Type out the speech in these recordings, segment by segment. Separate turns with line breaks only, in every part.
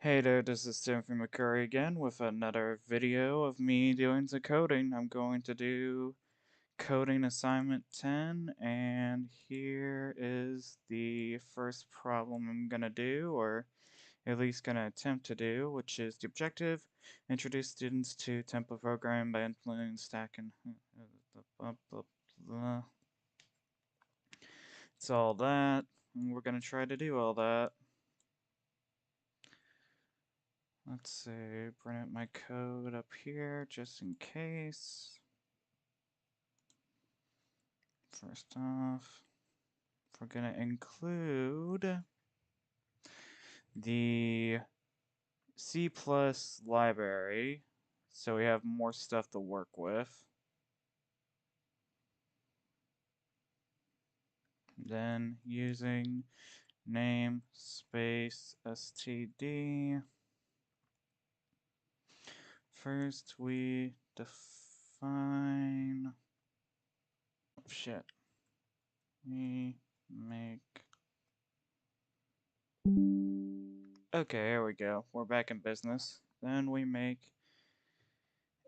Hey there, this is Tim from McCourry again with another video of me doing some coding. I'm going to do coding assignment 10, and here is the first problem I'm going to do, or at least going to attempt to do, which is the objective. Introduce students to template programming by implementing stack and it's all that. And we're going to try to do all that. Let's see, bring up my code up here just in case. First off, we're going to include the C plus library, so we have more stuff to work with. Then using name space std. First we define, oh shit, we make, okay, here we go, we're back in business. Then we make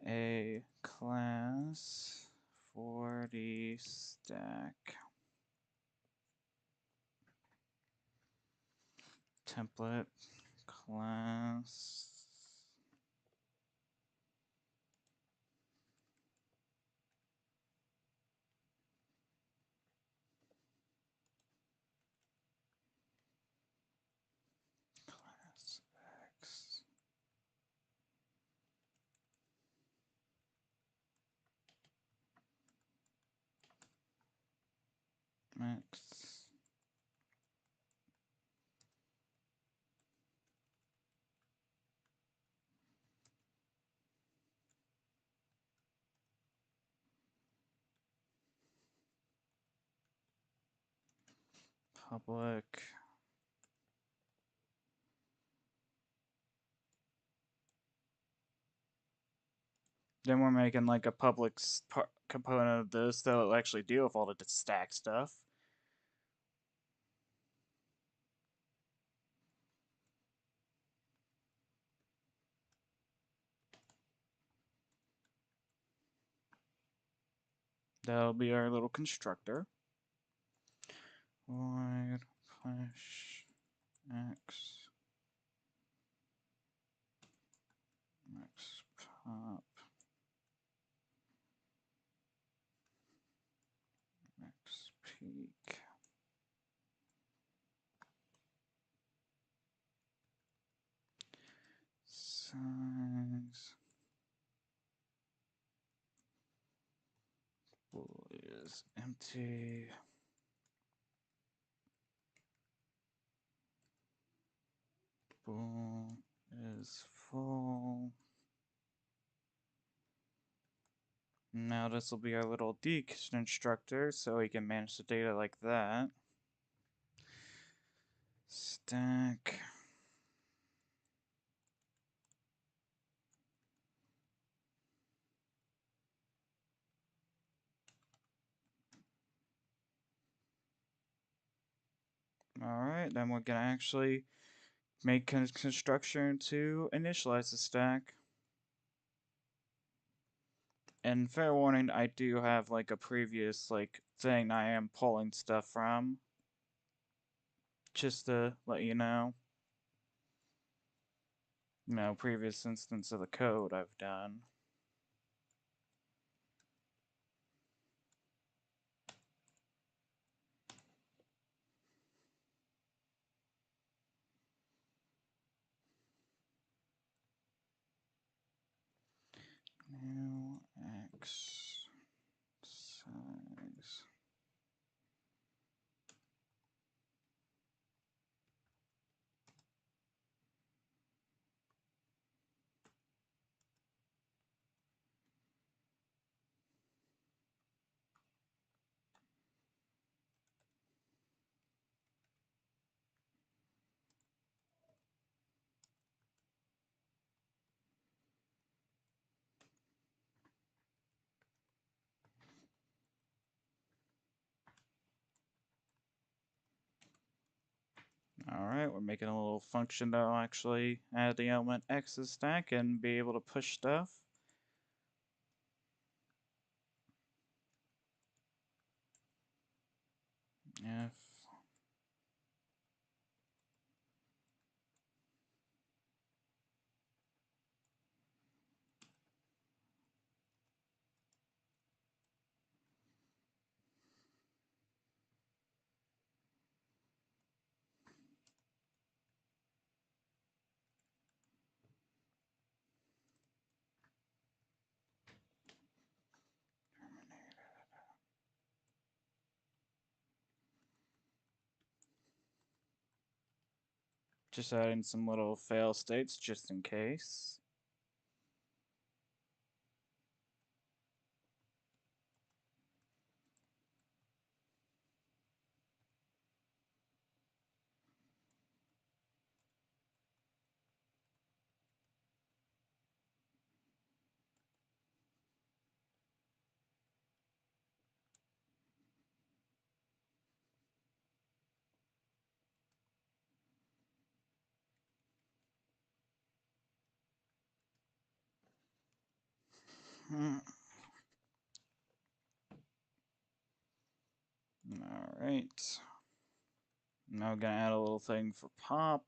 a class for the stack template class. Class X. X. Public. Then we're making like a public component of this that'll actually deal with all the stack stuff. That'll be our little constructor. Void push X. X pop. X peak. Size. Bool is empty. Bool is full. Now this will be our little deconstructor, so we can manage the data like that. Stack. Alright, then we're gonna actually make construction to initialize the stack. And fair warning, I do have like a previous like thing I am pulling stuff from. Just to let you know. Previous instance of the code I've done. New X size. Alright, we're making a little function that'll actually add the element x's stack and be able to push stuff. If just adding some little fail states just in case. Alright. Now we're gonna add a little thing for pop.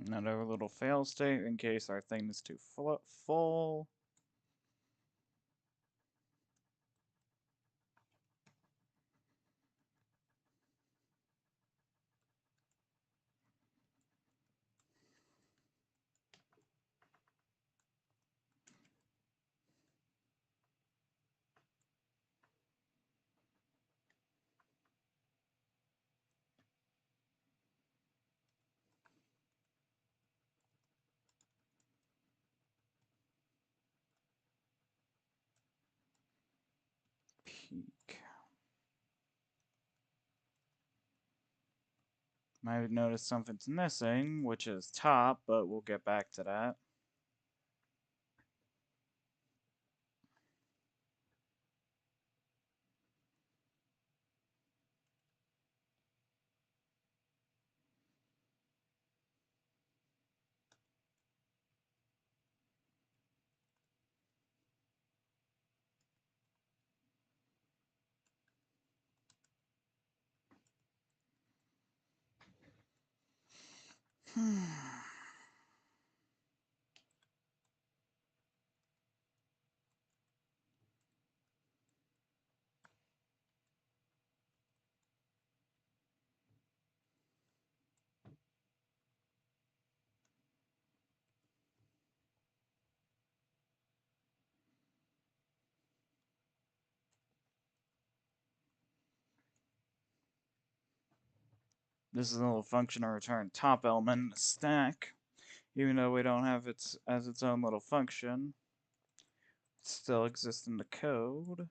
Another little fail state in case our thing is too full. Peak. Might have noticed something's missing, which is top, but we'll get back to that. This is a little function to return top element in the stack. Even though we don't have it as its own little function, it still exists in the code.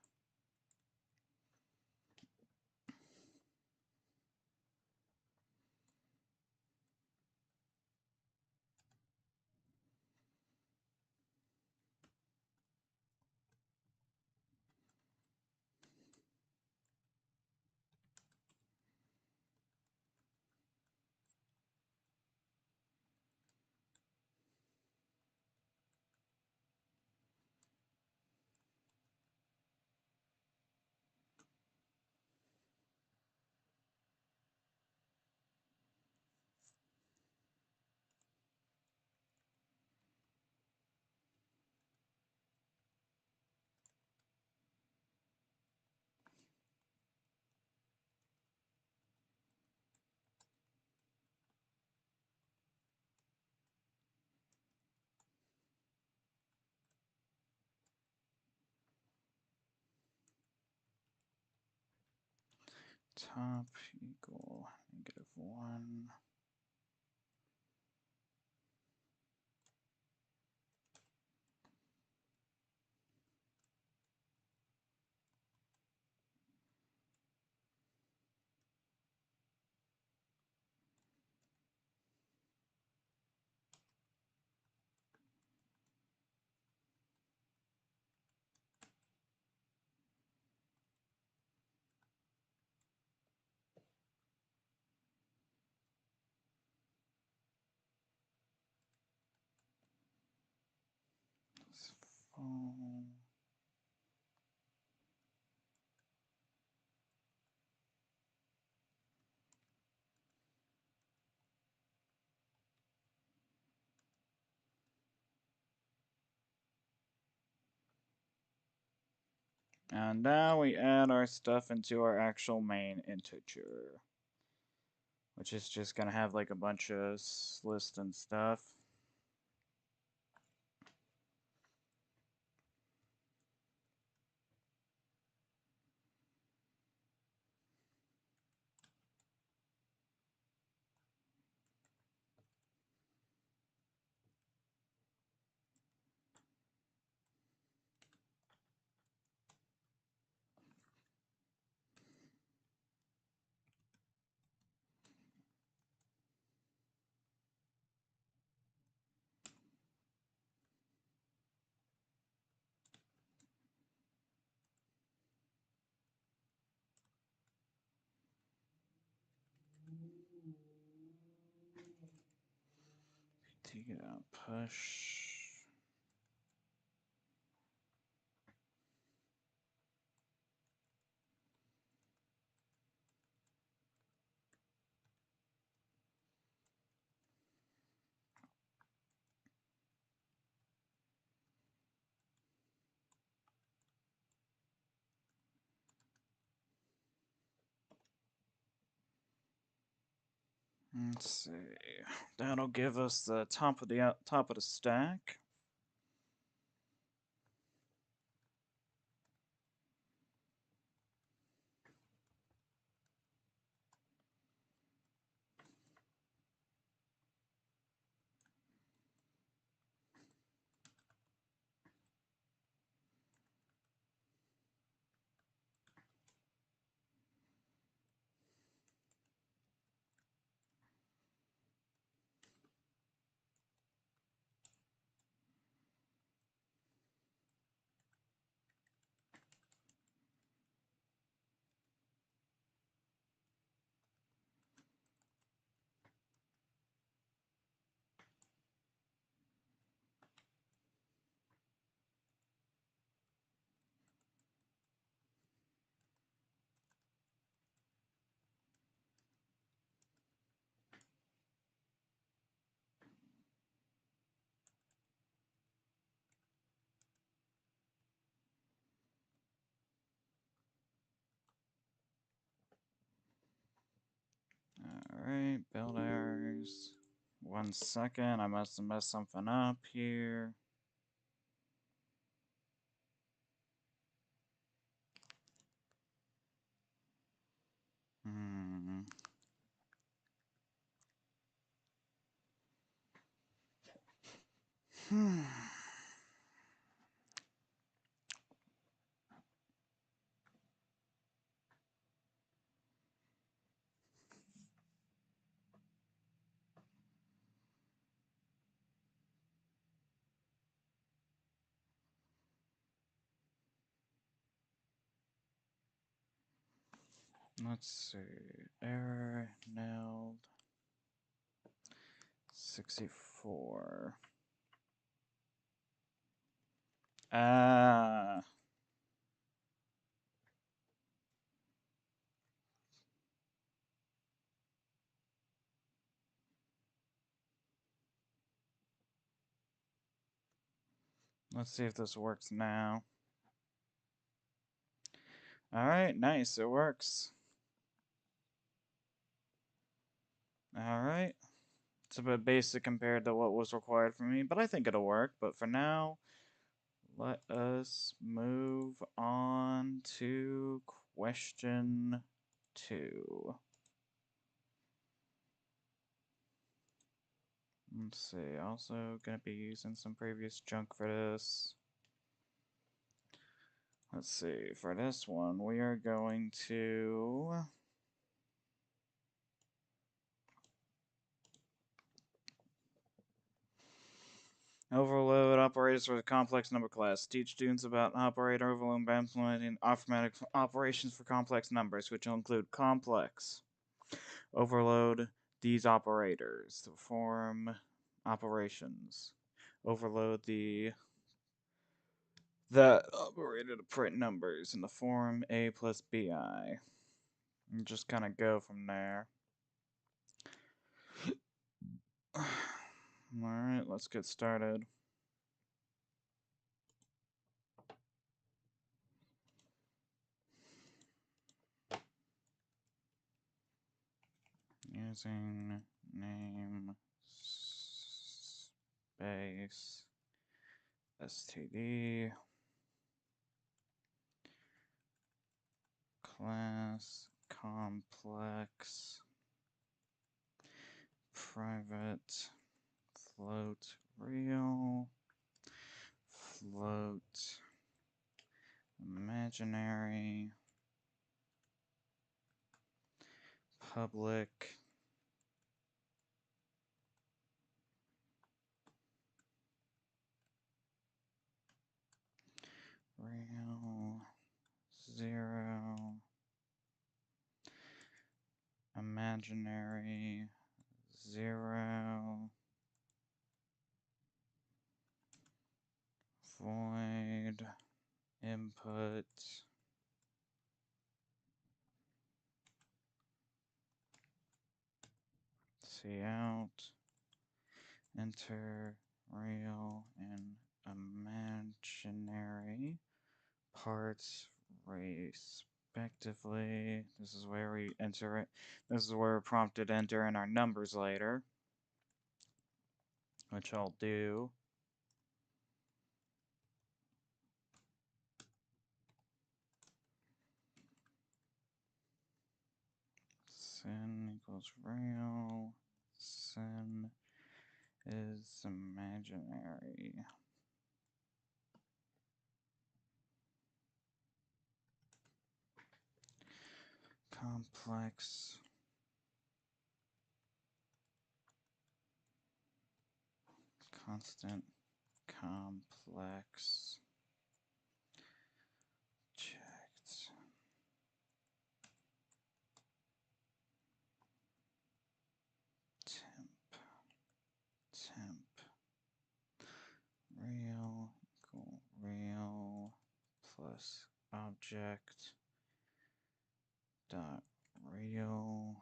top equal -1. Phone. And now we add our stuff into our actual main integer, which is just going to have like a bunch of lists and stuff. Take it out, push. Let's see. That'll give us the top of the stack. Alright, build errors. 1 second, I must have messed something up here. Let's see. Error nailed 64. Let's see if this works now. Alright, nice, it works. Alright. It's a bit basic compared to what was required from me, but I think it'll work. But for now, let us move on to question 2. Let's see, also gonna be using some previous junk for this. Let's see, for this one, we are going to overload operators for the complex number class. Teach students about operator overload by implementing arithmetic operations for complex numbers, which will include complex. Overload these operators to perform operations. Overload that operator to print numbers in the form a plus bi. And just kind of go from there. Alright, let's get started. Using name space std class complex private float real float imaginary public real 0 imaginary 0 void input cout enter real and imaginary parts respectively. This is where we enter it. This is where we're prompted to enter in our numbers later, which I'll do. Sin equals real. Sin is imaginary. Complex constant complex checked temp real equal real plus object dot real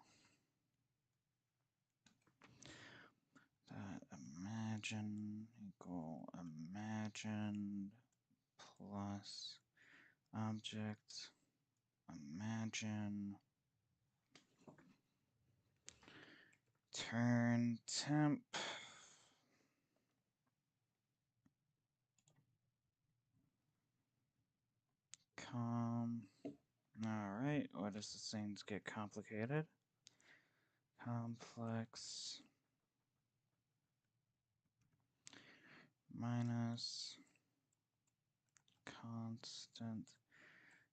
dot imagine equal imagined plus object imagine turn temp Alright, what does this things get complicated? Complex minus constant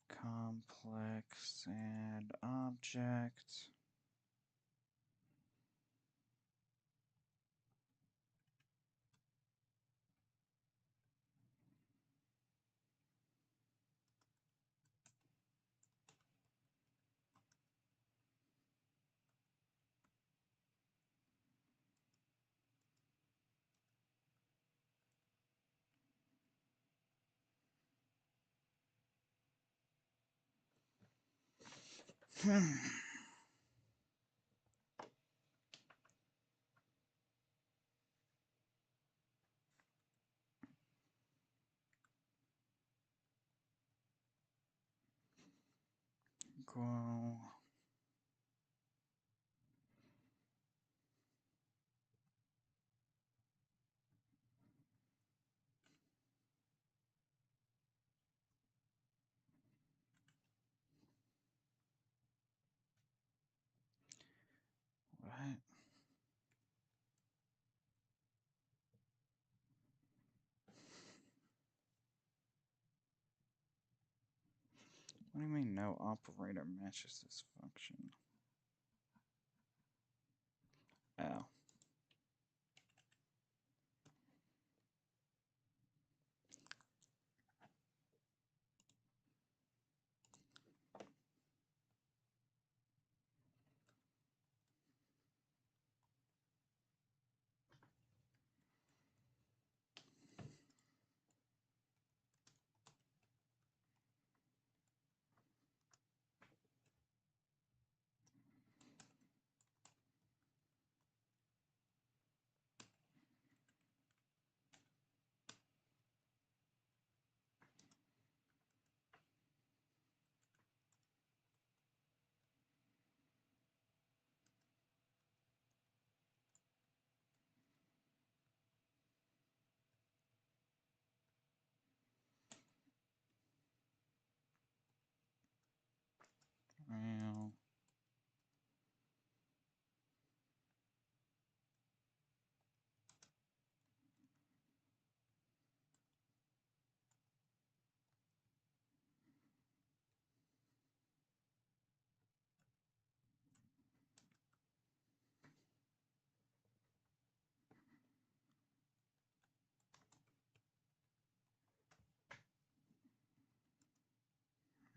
complex and object equal What do you mean no operator matches this function? Oh. Well,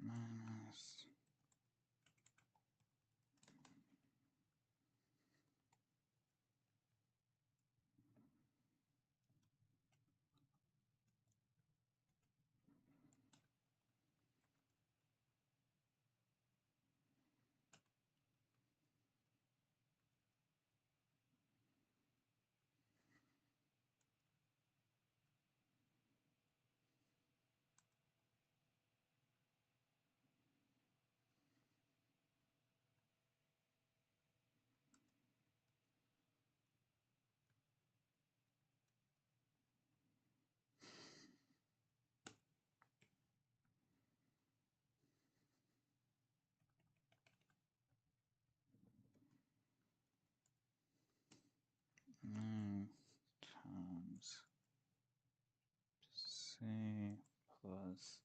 minus times C plus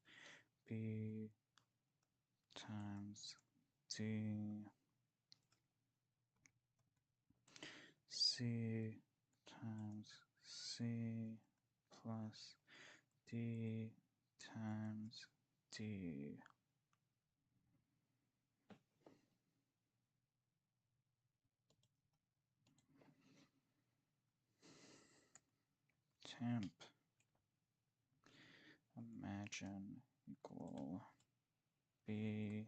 B times D C times C plus D times D. Temp imagine equal B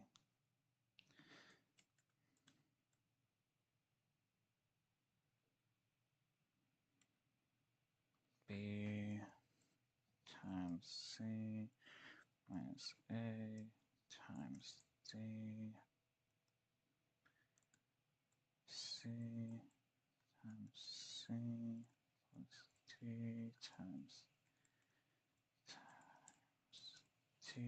B times C minus A times D C times C plus D times T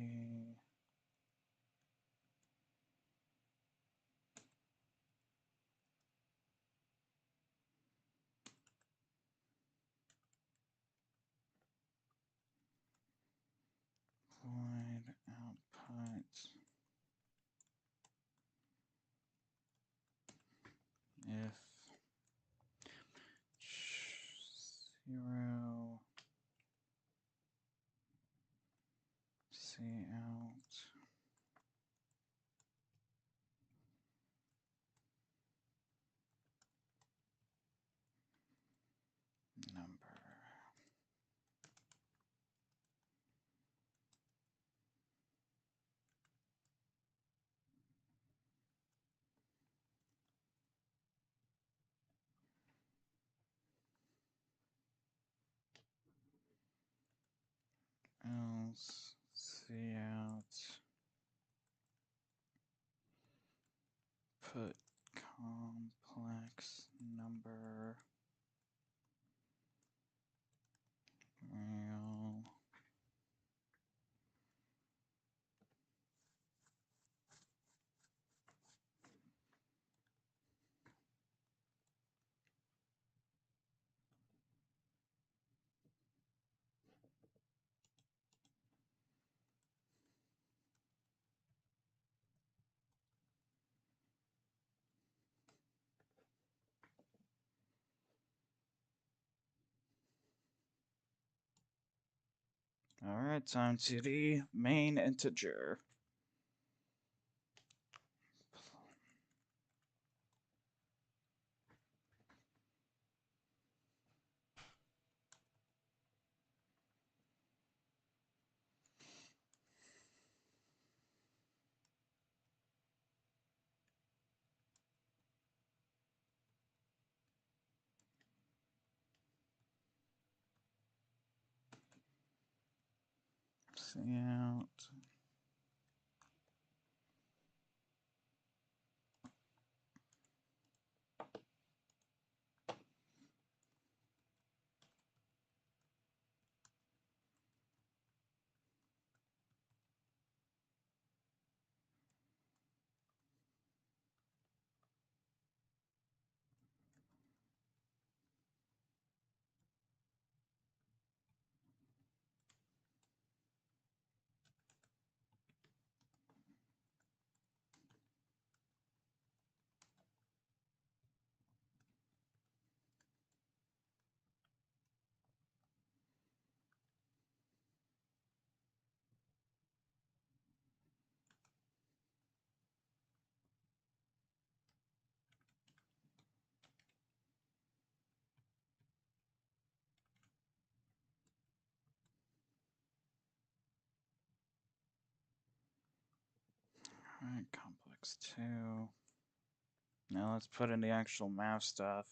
void output if 0 C out number. Else C out put complex number real Alright, time to the main integer. See out. Alright, complex 2. Now let's put in the actual math stuff.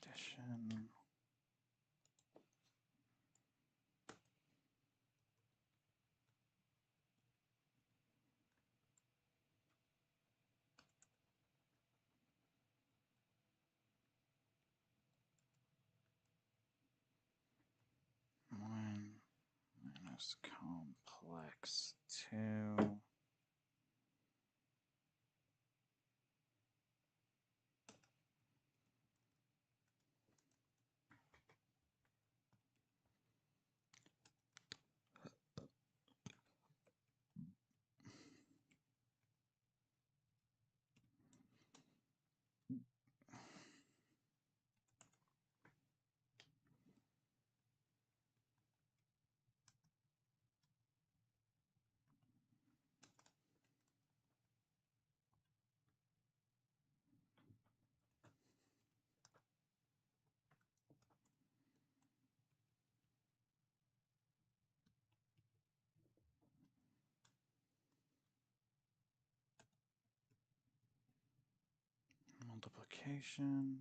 Addition. One minus complex 2. Multiplication.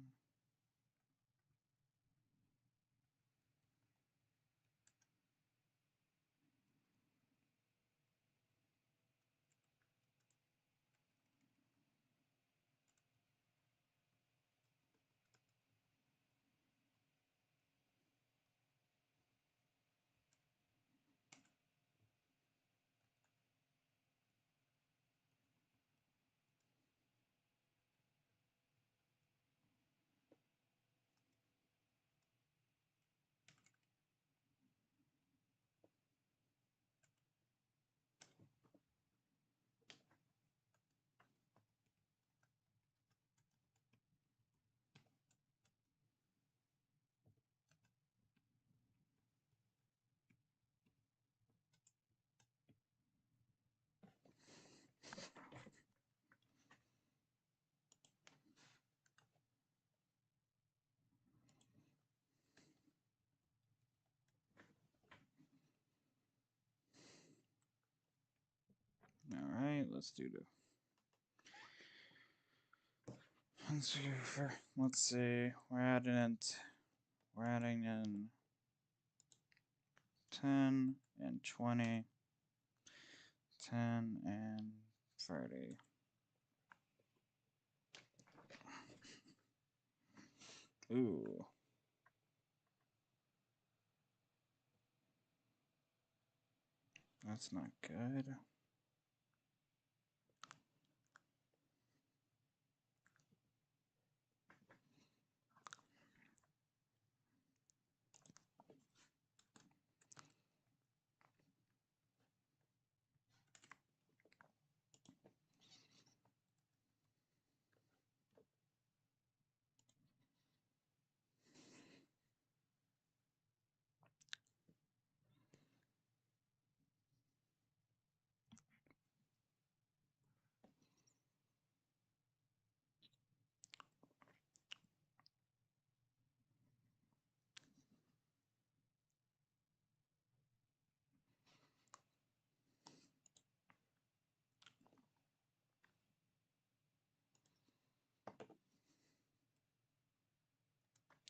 Alright, let's do the. Let's see. We're adding in 10 and 20, 10 and 30. Ooh. That's not good.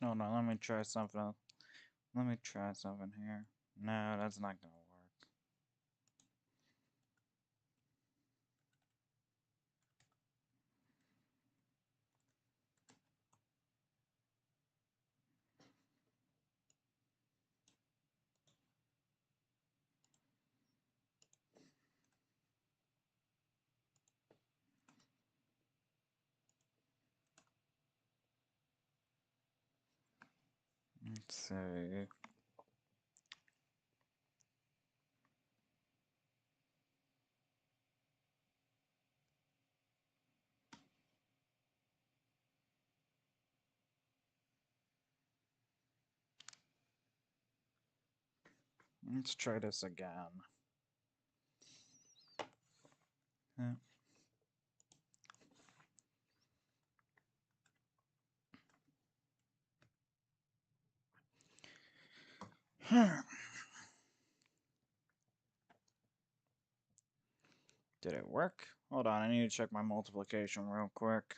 Oh no, let me try something else. Let me try something here. No, that's not gonna work. Let's see. Let's try this again. Did it work? Hold on, I need to check my multiplication real quick.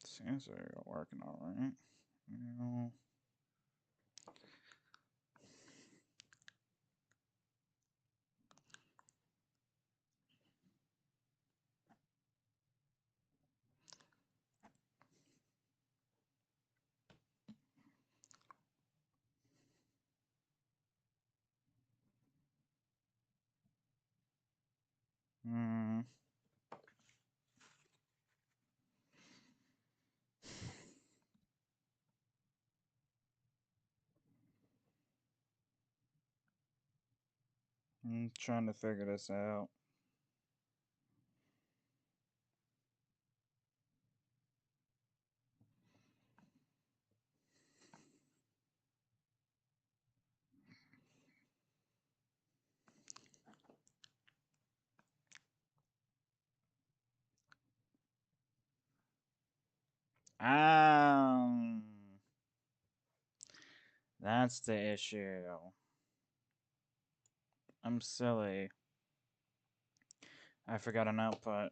Seems like it's working alright. No. Hmm. I'm trying to figure this out. Um, that's the issue. I'm silly. I forgot an output.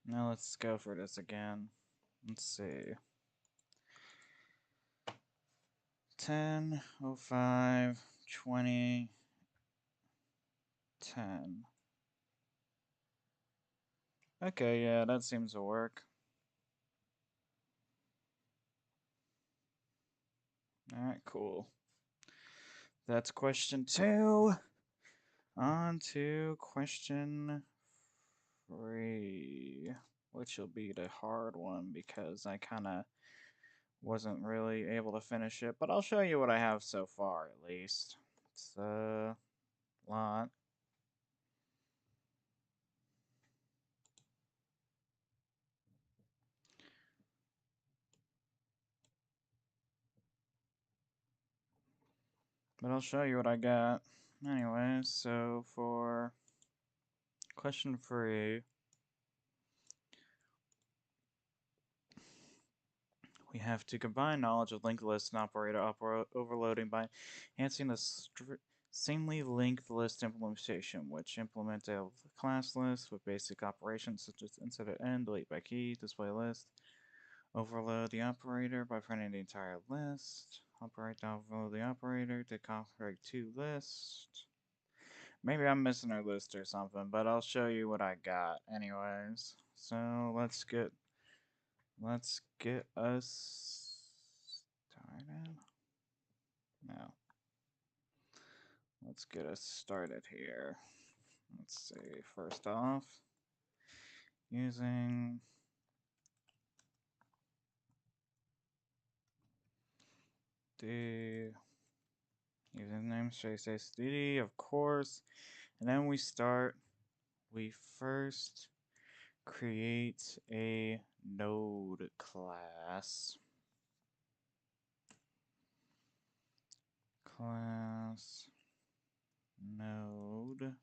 Now let's go for this again. Let's see. 10, 05, 20, 10. Okay, yeah, that seems to work. Alright, cool. That's question 2. On to question 3, which will be the hard one because I kind of wasn't really able to finish it, but I'll show you what I have so far at least. It's a lot. But I'll show you what I got. Anyway, so for question 3, we have to combine knowledge of linked list and operator overloading by enhancing the sanely linked list implementation, which implement a class list with basic operations such as insert at end, delete by key, display list, overload the operator by printing the entire list, operate to overload the operator to configure to list, Maybe I'm missing a list or something, but I'll show you what I got anyways. So let's get us started. No. Let's get us started here. Let's see, first off, using the username SpaceXDD, of course, and then we first create a node class. Class node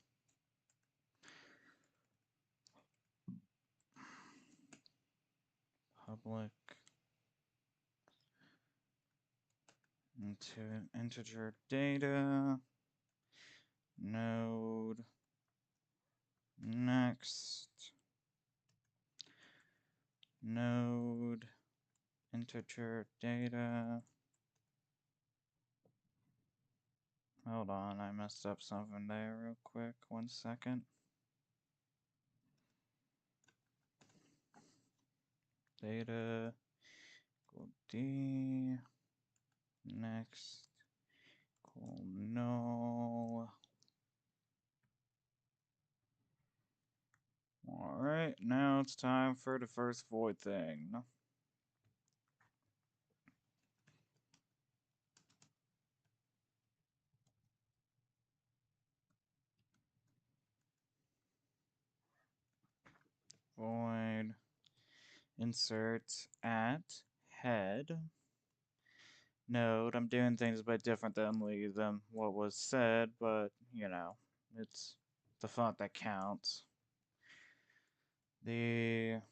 public into integer data node next node integer data. Hold on, I messed up something there real quick. 1 second. Data equal D next equal null. Alright, now it's time for the first void thing. Void insert at head node. I'm doing things a bit differently than what was said, but you know, it's the font that counts. The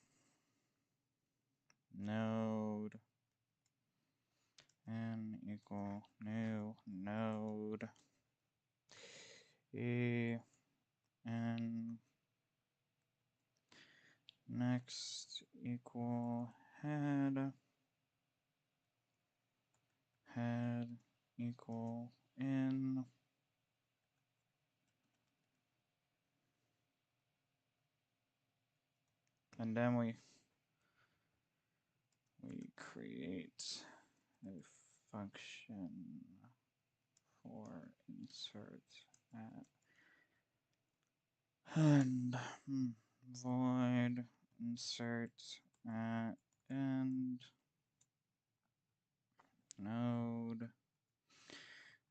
node n equal new node e n next equal head equal in and then we create a function for insert at and void insert at end node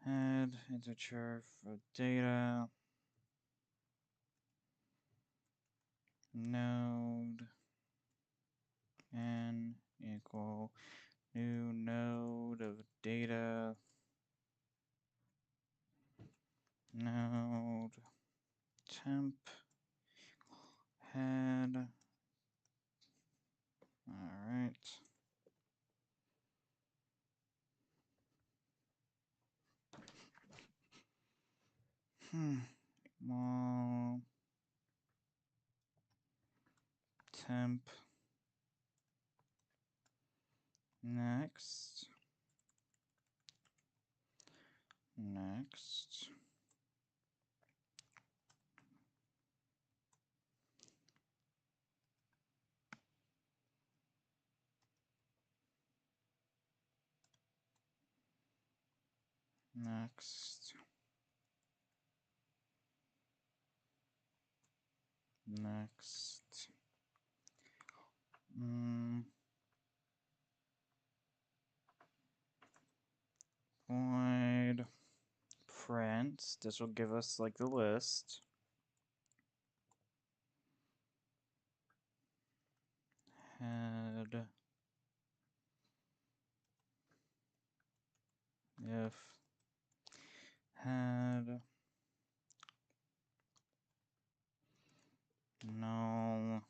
head integer for data node n equal new node of data node temp head. All right. Well, temp next next next void print. This will give us like the list. Head if head null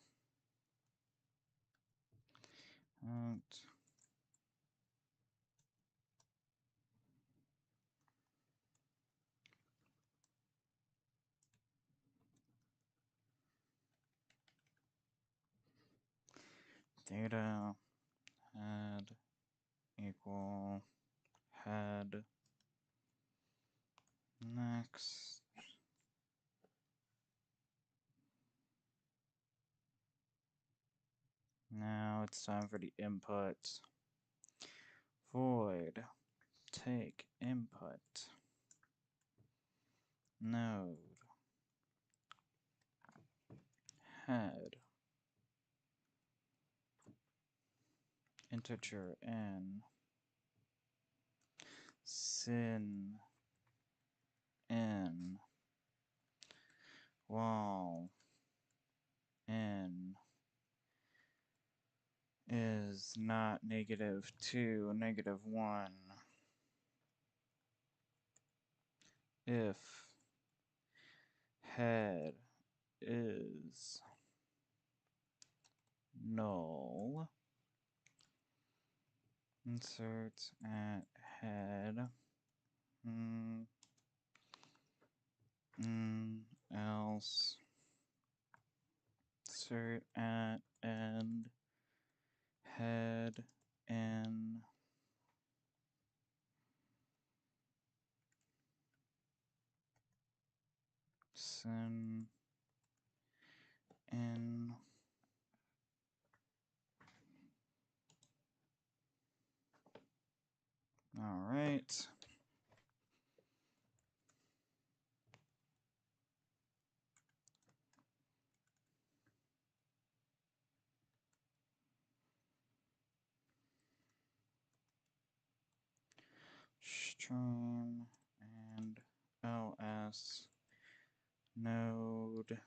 out data head equal head next Now it's time for the input. Void, take input. Node, head, integer n, sin n, wall n is not -2, -1. If head is null, insert at head, else insert at end, head n, sin n. All right. Stream and ls node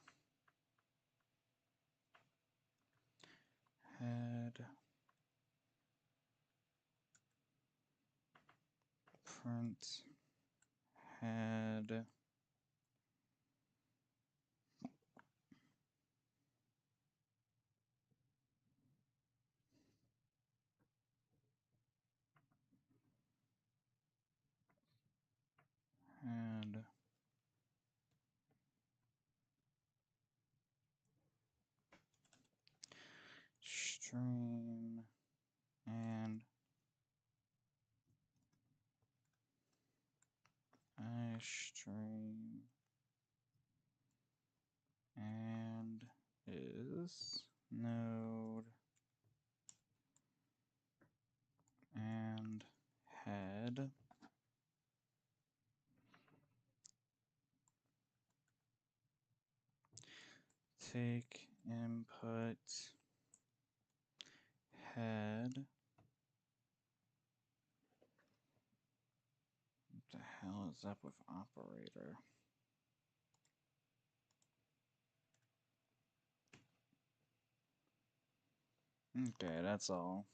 head print head head stream and stream and is node and head take input head. What the hell is up with operator? Okay, that's all.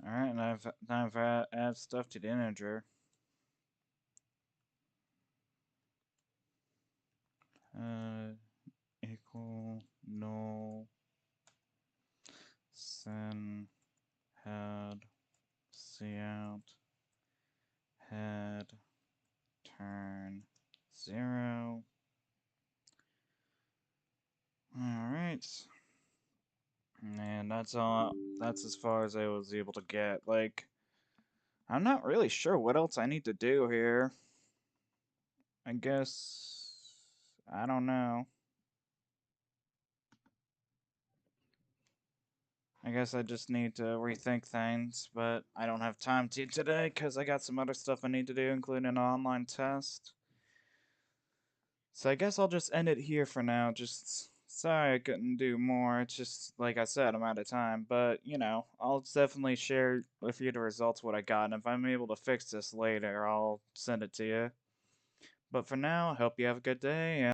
Alright, and I've time for add stuff to the integer. Equal null sin head cout head turn 0. Alright. And that's all. That's as far as I was able to get. Like, I'm not really sure what else I need to do here. I guess I don't know. I guess I just need to rethink things, but I don't have time to today because I got some other stuff I need to do, including an online test. So I guess I'll just end it here for now. Just sorry I couldn't do more. It's just, like I said, I'm out of time. But, you know, I'll definitely share with you the results what I got. And if I'm able to fix this later, I'll send it to you. But for now, I hope you have a good day.